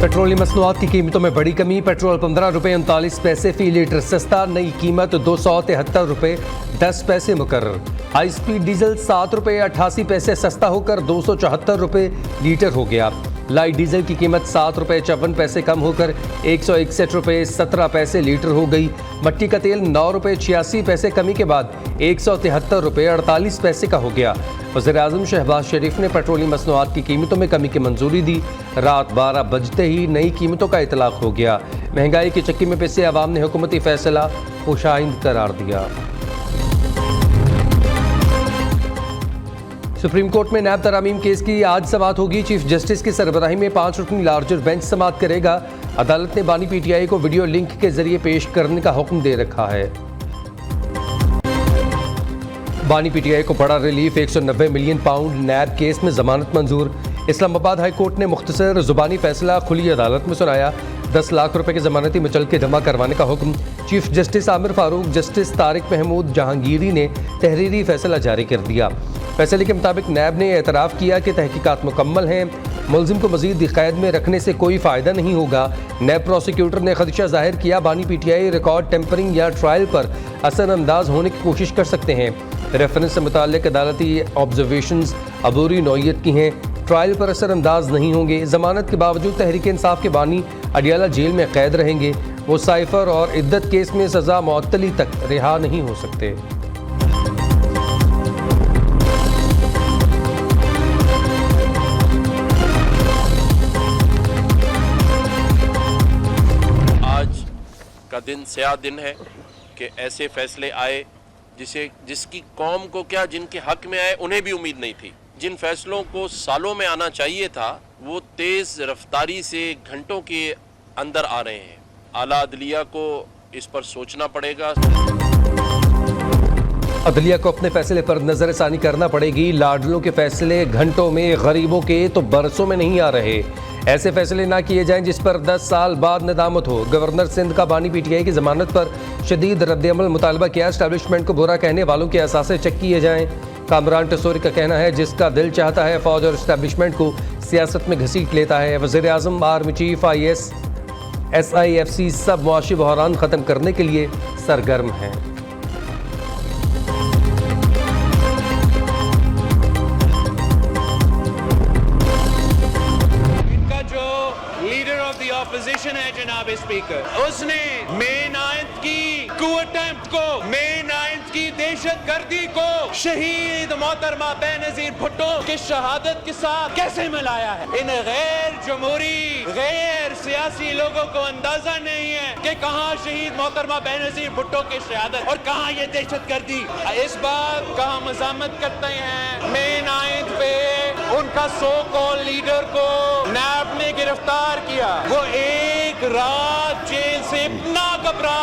Petroleum मसनूआत की कीमतों में बड़ी कमी। पेट्रोल 15 रुपये 39 पैसे फी लीटर सस्ता, नई कीमत 273 रुपये 10 पैसे मुकर्रर। हाई स्पीड डीजल 7 रुपये 88 पैसे सस्ता होकर 274 रुपये लीटर हो गया। लाइट डीजल की कीमत 7 रुपये 54 पैसे कम होकर 161 रुपये 17 पैसे लीटर हो गई। मट्टी का तेल 9 रुपये 86 पैसे कमी के बाद 173 रुपये 48 पैसे का हो गया। वज़ीर-ए-आज़म शहबाज शरीफ ने पेट्रोलियम मसनूआत की कीमतों में कमी की मंजूरी दी। रात 12 बजते ही नई कीमतों का इतलाक हो गया। महंगाई की चक्की में पिसे अवाम ने हुकूमती फैसला खुशाइंद करार दिया। सुप्रीम कोर्ट में नैब तरामीम केस की आज समाअत होगी। चीफ जस्टिस की सरबराही में 5 रुकनी लार्जर बेंच समाअत करेगा। अदालत ने बानी पीटीआई को वीडियो लिंक के जरिए पेश करने का हुक्म दे रखा है। बानी पीटीआई को बड़ा रिलीफ, 190 मिलियन पाउंड। नैब केस में जमानत मंजूर। इस्लामाबाद हाई कोर्ट ने मुख्तसर जुबानी फैसला खुली अदालत में सुनाया। 10 लाख रुपए की जमानती मुचलके जमा करवाने का हुक्म। Chief justice Aamir Farooq, justice Tariq Mahmood Jahangiri ने तहरीरी फैसला जारी कर दिया। फैसले के मुताबिक नैब ने एतराफ़ किया कि तहकीकात मुकम्मल हैं, मुलजिम को मज़ीद कैद में रखने से कोई फ़ायदा नहीं होगा। नैब प्रोसिक्यूटर ने खदशा जाहिर किया बानी पीटीआई रिकॉर्ड टेम्परिंग या ट्रायल पर असर अंदाज होने की कोशिश कर सकते हैं। रेफरेंस से मुताल्लिक अदालती ऑब्जर्वेशंस अबूरी नौइयत की हैं, ट्रायल पर असर अंदाज नहीं होंगे। ज़मानत के बावजूद तहरीक इंसाफ के बानी अडियाला जेल में कैद रहेंगे। वो साइफर और इद्दत केस में सज़ा मुअत्तली तक रिहा नहीं हो सकते। का दिन स्याह दिन है कि ऐसे फैसले आए जिसकी कौम को क्या, जिनके हक में आए उन्हें भी उम्मीद नहीं थी। जिन फैसलों को सालों में आना चाहिए था वो तेज रफ्तारी से घंटों के अंदर आ रहे हैं। आला अदलिया को इस पर सोचना पड़ेगा। अदलिया को अपने फैसले पर नजरसानी करना पड़ेगी। लाडलों के फैसले घंटों में, गरीबों के तो बरसों में नहीं आ रहे। ऐसे फैसले ना किए जाएं जिस पर 10 साल बाद नदामत हो। गवर्नर सिंध का बानी पीटीआई की जमानत पर शदीद रद्द-ए-अमल मुतालबा किया। एस्टैब्लिशमेंट को बुरा कहने वालों के असासे चेक किए जाएं। कामरान टसोरी का कहना है जिसका दिल चाहता है फौज और एस्टैब्लिशमेंट को सियासत में घसीट लेता है। वज़ीर-ए-आज़म, आर्मी चीफ, IAS, SIFC सब मुआशी बहरान ख़त्म करने के लिए सरगर्म हैं। ऑपोजिशन है जनाब स्पीकर, उसने मई 9 की कू अटेम्प्ट को, मई 9 की दहशतगर्दी को शहीद मोहतरमा बेनजीर भुट्टो की शहादत के साथ कैसे मिलाया है। इन गैर जमहूरी, गैर सियासी लोगों को अंदाजा नहीं है कि कहां शहीद मोहतरमा बेनजीर भुट्टो की शहादत और कहां ये दहशतगर्दी। इस बात का हम मज़म्मत करते हैं। मई 9 पे उनका सो कॉल लीडर को नैब ने गिरफ्तार किया। वो एक रात जेल से इतना घबरा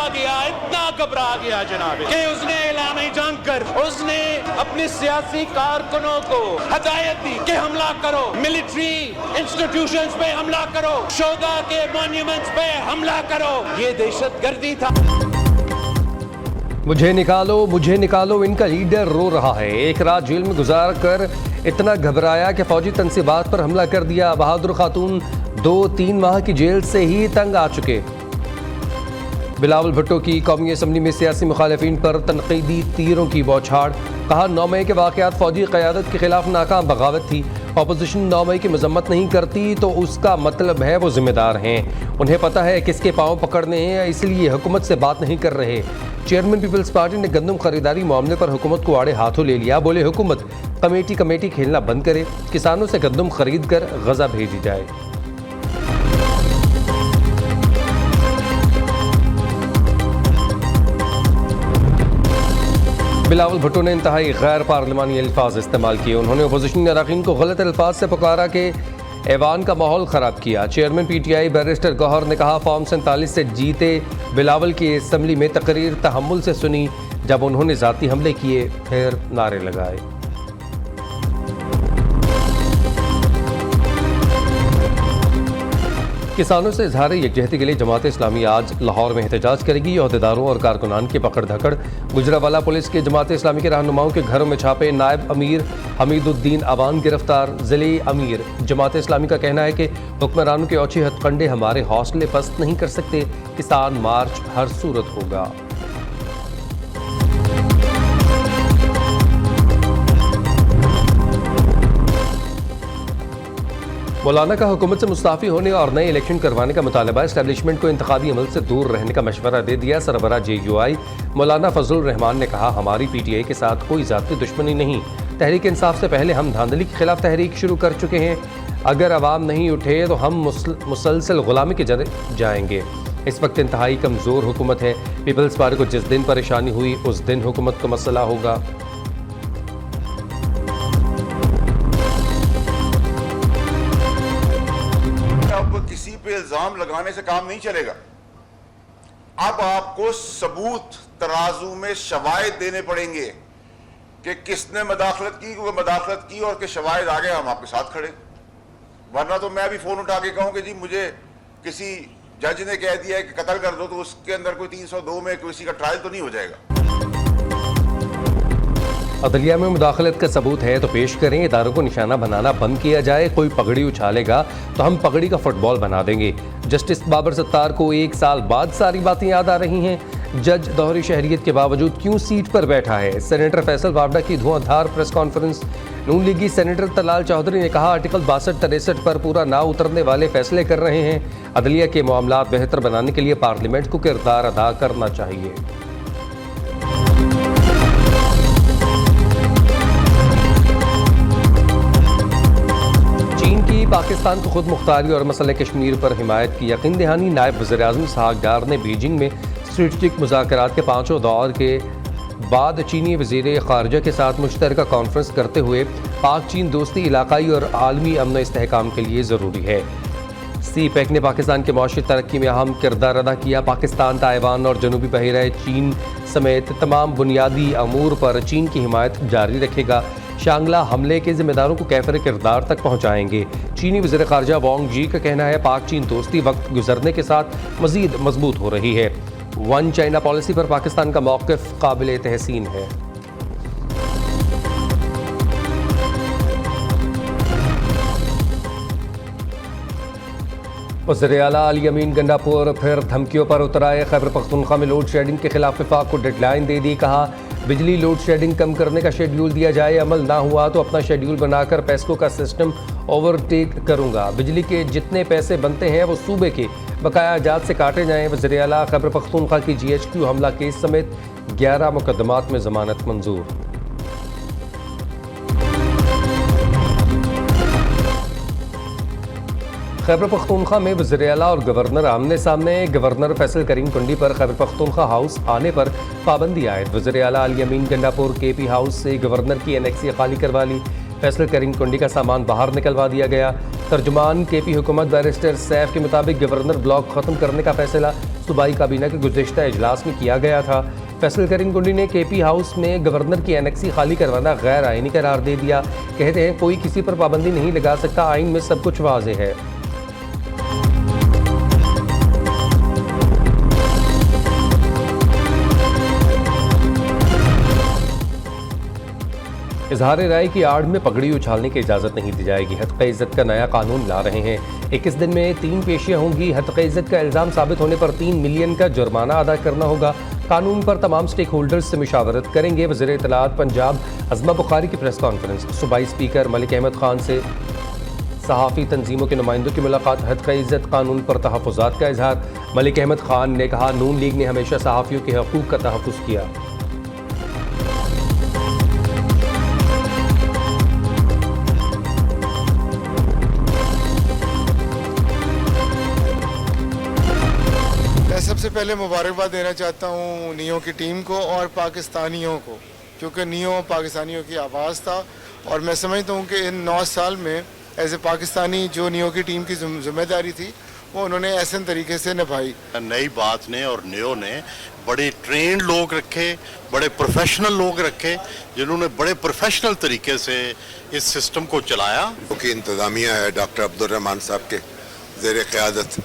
गया जनाब कि उसने ऐलान जंग कर उसने अपने सियासी कारकुनों को हदायत दी कि हमला करो, मिलिट्री इंस्टीट्यूशंस पे हमला करो, शोदा के मॉन्यूमेंट्स पे हमला करो। ये दहशतगर्दी था। मुझे निकालो, इनका लीडर रो रहा है। एक रात जेल में गुजार कर इतना घबराया कि फौजी तनसीबात पर हमला कर दिया। बहादुर खातून 2-3 माह की जेल से ही तंग आ चुके। बिलावल भुट्टो की कौमी असम्बली में सियासी मुखालिफिन पर तनकीदी तीरों की बौछार। कहा 9 मई के वाक़यात फौजी क़यादत के खिलाफ नाकाम बगावत थी। अपोजिशन 9 मई की मजम्मत नहीं करती तो उसका मतलब है वो जिम्मेदार हैं। उन्हें पता है किसके पाँव पकड़ने हैं, इसलिए हुकूमत से बात नहीं कर रहे। चेयरमैन पीपल्स पार्टी ने गंदम खरीदारी मामले पर हुकूमत को आड़े हाथों ले लिया। बोले हुकूमत कमेटी खेलना बंद करे, किसानों से गंदम खरीद कर गजा भेजी जाए। बिलावल भुट्टो ने इंतहाई गैर पार्लिमानी अल्फाज इस्तेमाल किए। उन्होंने अपोजिशन अरकान को गलत अल्फाज से पुकारा कि ऐवान का माहौल ख़राब किया। चेयरमैन PTI बैरिस्टर गौहर ने कहा फॉर्म 47 से जीते बिलावल की असम्बली में तकरीर तहम्मुल से सुनी, जब उन्होंने ज़ाती हमले किए फिर नारे लगाए। किसानों से इजहार यकजहती के लिए जमात इस्लामी आज लाहौर में एहतजाज करेगी। अहदेदारों और कारकुनान की पकड़ धकड़। गुजरावाला पुलिस के जमात इस्लामी के रहनुमाओं के घरों में छापे। नायब अमीर حمید الدین اوان گرفتار، ضلعی امیر جماعت اسلامی کا کہنا ہے کہ حکمرانوں کے اوچھے ہتھ کنڈے ہمارے حوصلے پست نہیں کر سکتے، کسان مارچ ہر صورت ہوگا۔ مولانا کا حکومت سے مستعفی ہونے اور نئے الیکشن کروانے کا مطالبہ، اسٹیبلشمنٹ کو انتخابی عمل سے دور رہنے کا مشورہ دے دیا۔ سربراہ JUI مولانا فضل الرحمان نے کہا، ہماری PTI کے ساتھ کوئی ذاتی دشمنی نہیں، تحریک انصاف سے پہلے ہم دھاندلی کے خلاف تحریک شروع کر چکے ہیں، اگر عوام نہیں اٹھے تو ہم مسلسل غلامی کے جائیں گے۔ اس وقت انتہائی کمزور حکومت ہے، پیپلز پارٹی کو جس دن پریشانی ہوئی اس دن حکومت کو مسئلہ ہوگا۔ کسی پہ الزام لگانے سے کام نہیں چلے گا، اب آپ کو ثبوت ترازو میں شواہد دینے پڑیں گے کہ کس نے مداخلت کی، کوئی مداخلت کی، اور کہ شواہد آگے ہم آپ کے ساتھ کھڑے۔ ورنہ تو میں بھی فون اٹھا کے کہوں کہ جی مجھے کسی جج نے کہہ دیا ہے کہ قتل کر دو، تو اس کے اندر کوئی 302 میں کسی کا ٹرائل تو نہیں ہو جائے گا۔ عدلیہ میں مداخلت کا ثبوت ہے تو پیش کریں، اداروں کو نشانہ بنانا بند کیا جائے، کوئی پگڑی اچھالے گا تو ہم پگڑی کا فٹ بال بنا دیں گے۔ جسٹس بابر ستار کو 1 سال بعد ساری باتیں یاد آ رہی ہیں، جج دوہری شہریت کے باوجود کیوں سیٹ پر بیٹھا ہے؟ سینیٹر فیصل وابڈا کی دھواں دھار پریس کانفرنس۔ نون لیگی سینیٹر طلال چودھری نے کہا، آرٹیکل 62-63 پر پورا نہ اترنے والے فیصلے کر رہے ہیں، عدلیہ کے معاملات بہتر بنانے کے لیے پارلیمنٹ کو کردار ادا کرنا چاہیے۔ چین کی پاکستان کو خود مختاری اور مسئلہ کشمیر پر حمایت کی یقین دہانی، نائب وزیر اعظم اسحاق ڈار نے بیجنگ میں اسٹریٹجک مذاکرات کے 5 دور کے بعد چینی وزیر خارجہ کے ساتھ مشترکہ کانفرنس کرتے ہوئے پاک چین دوستی علاقائی اور عالمی امن و استحکام کے لیے ضروری ہے۔ CPEC نے پاکستان کے معاشی ترقی میں اہم کردار ادا کیا، پاکستان تائیوان اور جنوبی بحیرہ چین سمیت تمام بنیادی امور پر چین کی حمایت جاری رکھے گا، شانگلہ حملے کے ذمہ داروں کو کیفر کردار تک پہنچائیں گے۔ چینی وزیر خارجہ وانگ جی کا کہنا ہے، پاک چین دوستی وقت گزرنے کے ساتھ مزید مضبوط ہو رہی ہے۔ ون چائنا پالیسی پر پاکستان کا موقف قابل تحسین ہے۔ وزیر اعلیٰ علی امین گنڈاپور پھر دھمکیوں پر اتر آئے، خیبر پختونخوا میں لوڈ شیڈنگ کے خلاف وفاق کو ڈیڈ لائن دے دی، کہا بجلی لوڈ شیڈنگ کم کرنے کا شیڈیول دیا جائے، عمل نہ ہوا تو اپنا شیڈیول بنا کر پیسکو کا سسٹم اوور ٹیک کروں گا، بجلی کے جتنے پیسے بنتے ہیں وہ صوبے کے بقایا جات سے کاٹے جائیں۔ وزیر اعلیٰ خیبر پختونخوا کی GHQ حملہ کیس سمیت 11 مقدمات میں ضمانت منظور۔ خیبر پختونخوا میں وزیر اعلیٰ اور گورنر آمنے سامنے، گورنر فیصل کریم کنڈی پر خیبر پختونخوا ہاؤس آنے پر پابندی عائد، وزیر اعلیٰ علی امین گنڈاپور KP ہاؤس سے گورنر کی انیکسی خالی کروا لی، فیصل کریم کنڈی کا سامان باہر نکلوا دیا گیا۔ ترجمان KP حکومت بیرسٹر سیف کے مطابق گورنر بلاک ختم کرنے کا فیصلہ صوبائی کابینہ کے گزشتہ اجلاس میں کیا گیا تھا۔ فیصل کریم کنڈی نے KP ہاؤس میں گورنر کی انیکسی خالی کروانا غیر آئینی قرار دے دیا، کہتے ہیں کوئی کسی پر پابندی نہیں لگا سکتا، آئین میں سب کچھ واضح ہے۔ اظہار رائے کی آڑ میں پگڑی اچھالنے کی اجازت نہیں دی جائے گی، حتق عزت کا نیا قانون لا رہے ہیں، 21 دن میں 3 پیشیاں ہوں گی، حتق عزت کا الزام ثابت ہونے پر 3 ملین کا جرمانہ ادا کرنا ہوگا، قانون پر تمام سٹیک ہولڈرز سے مشاورت کریں گے۔ وزیر اطلاعات پنجاب عظمہ بخاری کی پریس کانفرنس، صوبائی اسپیکر ملک احمد خان سے صحافی تنظیموں کے نمائندوں کی ملاقات، حتق عزت قانون پر تحفظات کا اظہار، ملک احمد خان نے کہا نون لیگ نے ہمیشہ صحافیوں کے حقوق کا تحفظ کیا۔ سب سے پہلے مبارکباد دینا چاہتا ہوں نیو کی ٹیم کو اور پاکستانیوں کو، کیونکہ نیو پاکستانیوں کی آواز تھا، اور میں سمجھتا ہوں کہ ان 9 سال میں ایز اے پاکستانی جو نیو کی ٹیم کی ذمہ داری تھی وہ انہوں نے احسن طریقے سے نبھائی۔ نئی بات نے اور نیو نے بڑے ٹرینڈ لوگ رکھے، بڑے پروفیشنل لوگ رکھے، جنہوں نے بڑے پروفیشنل طریقے سے اس سسٹم کو چلایا۔ کی انتظامیہ ہے ڈاکٹر عبدالرحمان صاحب کے زیر قیادت،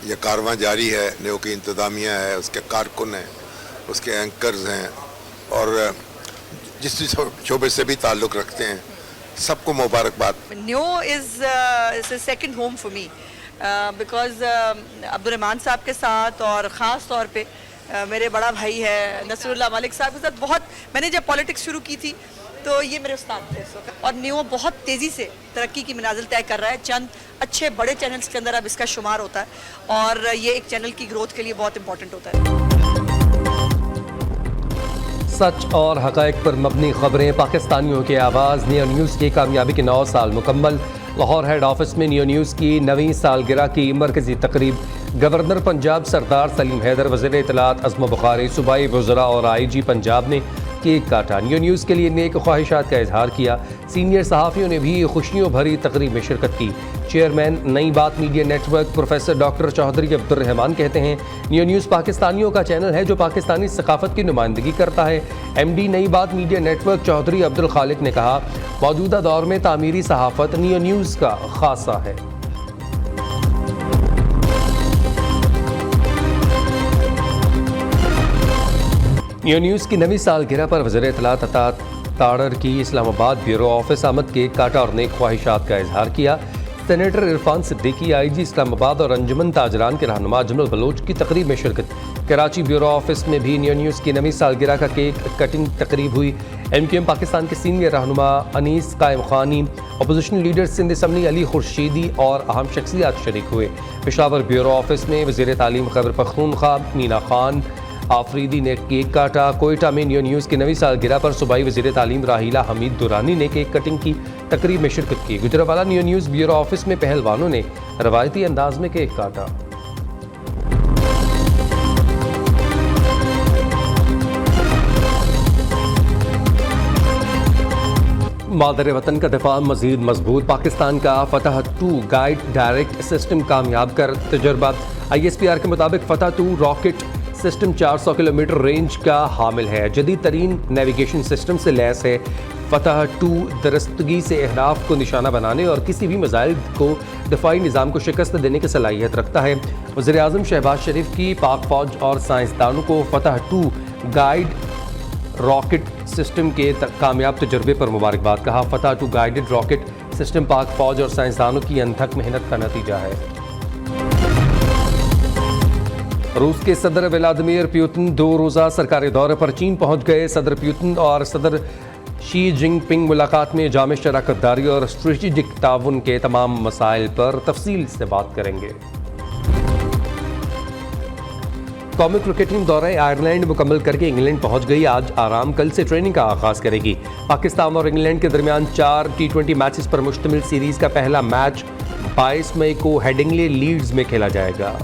یہ کارواں جاری ہے، نیو کی انتظامیہ ہے، اس کے کارکن ہیں، اس کے اینکرز ہیں، اور جس شعبے سے بھی تعلق رکھتے ہیں सबको मुबारकबाद। Neo is a second home for me because Abdurrahman साहब के साथ और ख़ास तौर पे मेरे बड़ा भाई है नसरुल्लाह मलिक साहब के साथ बहुत, मैंने जब पॉलिटिक्स शुरू की थी तो ये मेरे उस्ताद थे इस वक्त। और नियो बहुत तेज़ी से तरक्की की मनाजिल तय कर रहा है, चंद अच्छे बड़े चैनल्स के अंदर अब इसका शुमार होता है और ये एक चैनल की ग्रोथ के लिए बहुत इंपॉर्टेंट होता है। सच और हक़ाइक़ पर मबनी खबरें, पाकिस्तानियों की आवाज़। नियो न्यूज़ की कामयाबी के 9 साल मुकम्मल। लाहौर हेड ऑफिस में नियो न्यूज़ की 9वीं सालगिरह की मरकज़ी तकरीब। गवर्नर पंजाब सरदार सलीम हैदर, वज़ीर इत्तलात अज़म बुखारी, सूबाई वज़रा और IG पंजाब ने केक काटा। नियो न्यूज़ के लिए नेक ख्वाहिशात का इजहार किया। सीनियर सहाफ़ियों ने भी खुशियों भरी तकरीब में शिरकत की। Chairman Nai Baat media network professor doctor Chaudhry Abdurrahman कहते हैं, नियो न्यूज़ पाकिस्तानियों का चैनल है जो पाकिस्तानी सकाफ़त की नुमाइंदगी करता है। MD नई बात मीडिया नेटवर्क चौधरी अब्दुल खालिक ने कहा, मौजूदा दौर में तामीरी सहाफ़त नियो न्यूज़ का खासा है। नियो न्यूज़ की 9वीं सालगिरह पर वज़ीर इत्तलात अता ताड़र की इस्लामाबाद ब्यूरो ऑफिस आमद केक काटा और नेक ख्वाहिशात का इजहार किया। सेनेटर इरफान सिद्दीकी, IG इस्लामाबाद और अंजुमन ताजरान के रहनुमा अजमल बलोच की तकरीब में शिरकत। कराची ब्यूरो ऑफिस में भी नियो न्यूज़ की 9वीं सालगिरह का केक कटिंग तकरीब हुई। MQM पाकिस्तान के सीनियर रहनुमा Anees Qaim Khani, opposition leader Sindh assembly Ali Khurshidi और अहम शख्सियात शरीक हुए। पेशावर ब्यूरो ऑफिस में वज़ीर तालीम खैबर पख्तूनख्वा मीना खान आफरीदी ने केक काटा। कोयटा में नियो न्यूज़ की 9वीं सालगिरह पर सूबाई वज़ीर तालीम राहिला हमीद दुरानी ने केक कटिंग की तकरीब में शिरकत की। Gujranwala neo news bureau office में पहलवानों ने रवायती अंदाज में केक काटा। मादर वतन का दिफा मज़ीद मजबूत। पाकिस्तान का फतह 2 गाइड डायरेक्ट सिस्टम कामयाब कर तजर्बा। ISPR के मुताबिक फतह 2 रॉकेट सिस्टम 400 किलोमीटर रेंज का हामिल है, जदीद तरीन नेविगेशन सिस्टम से लैस है। फतह 2 दरस्तगी से अहदाफ को निशाना बनाने और किसी भी मिसाइल को दफाई निज़ाम को शिकस्त देने की सलाहियत रखता है। वज़ीर आज़म शहबाज शरीफ की पाक फ़ौज और साइंसदानों को फतह 2 गाइड रॉकेट सिस्टम के कामयाब तजर्बे पर मुबारकबाद। कहा, फतह 2 गाइडेड रॉकेट सिस्टम पाक फ़ौज और साइंसदानों की अनथक मेहनत का नतीजा है। रूस के सदर व्लादिमीर पुतिन 2 रोज़ा सरकारी दौरे पर चीन पहुंच गए। सदर पुतिन और सदर शी जिनपिंग मुलाकात में जामे शराकत दारी और स्ट्रेटेजिक ताउन के तमाम मसाइल पर तफसील से बात करेंगे। कौमी क्रिकेट टीम दौरे आयरलैंड मुकम्मल करके इंग्लैंड पहुंच गई। आज आराम, कल से ट्रेनिंग का आगाज करेगी। पाकिस्तान और इंग्लैंड के दरमियान 4 T20 मैचेस पर मुश्तमिल सीरीज का पहला मैच 22 मई को हेडिंगले लीड्स में खेला जाएगा।